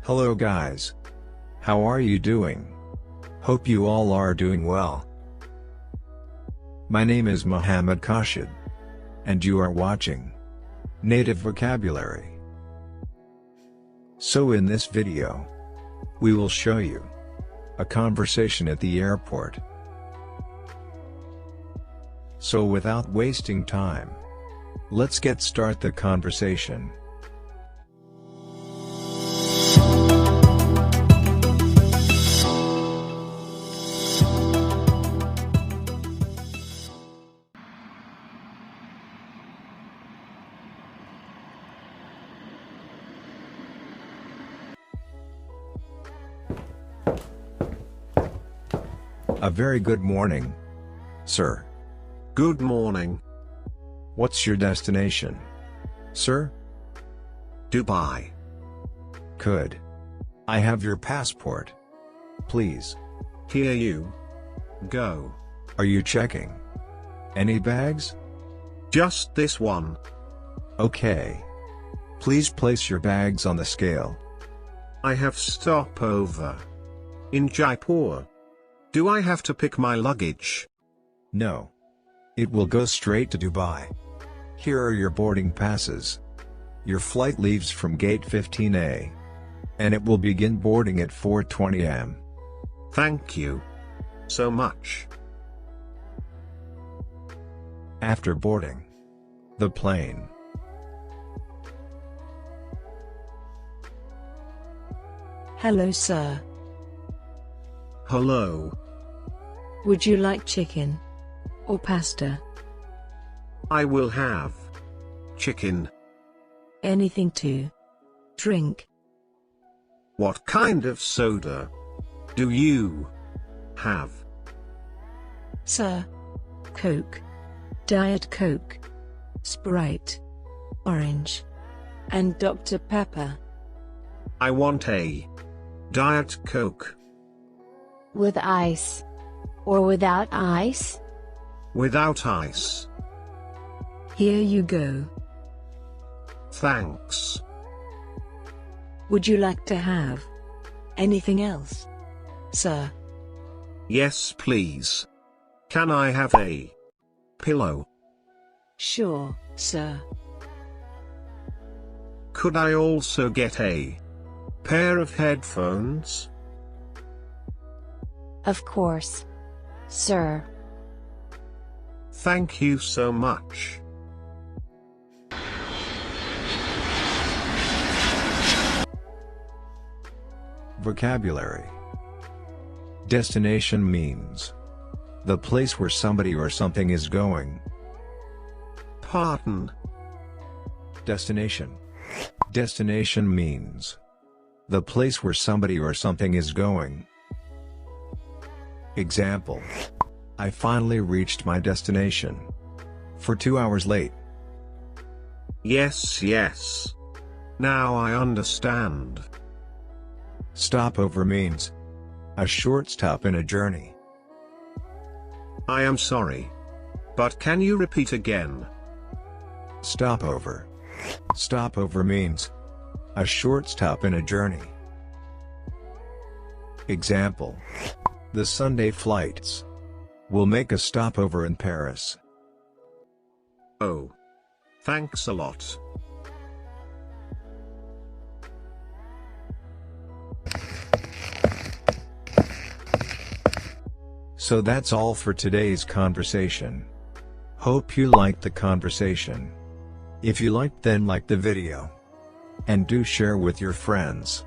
Hello guys. How are you doing? Hope you all are doing well. My name is Mohd Qasid. And you are watching Native Vocabulary. So in this video, we will show you a conversation at the airport. So without wasting time, let's get start the conversation. A very good morning, sir. Good morning. What's your destination, sir? Dubai. Good. I have your passport. Please. Here you go. Are you checking any bags? Just this one. Okay. Please place your bags on the scale. I have stopover in Jaipur. Do I have to pick my luggage? No. It will go straight to Dubai. Here are your boarding passes. Your flight leaves from gate 15A. And it will begin boarding at 4:20 am. Thank you so much. After boarding the plane, Hello, sir. Hello. Would you like chicken or pasta? I will have chicken. Anything to drink? What kind of soda do you have? Sir, Coke, Diet Coke, Sprite, Orange, and Dr. Pepper. I want a Diet Coke. With ice. Or without ice? Without ice. Here you go. Thanks. Would you like to have anything else, sir? Yes, please. Can I have a pillow? Sure, sir. Could I also get a pair of headphones? Of course, sir. Thank you so much. vocabulary. Destination means the place where somebody or something is going. Pardon. Destination. Destination means the place where somebody or something is going. Example: I finally reached my destination. For 2 hours late. Yes. Now I understand. Stopover means a short stop in a journey. I am sorry. But can you repeat again? Stopover. Stopover means a short stop in a journey. Example: the Sunday flights will make a stopover in Paris. Oh. Thanks a lot. So that's all for today's conversation. Hope you liked the conversation. If you liked, then like the video. And do share with your friends.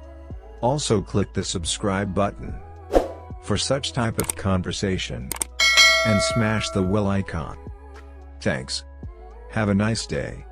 Also click the subscribe button for such type of conversation. And smash the bell icon. Thanks. Have a nice day.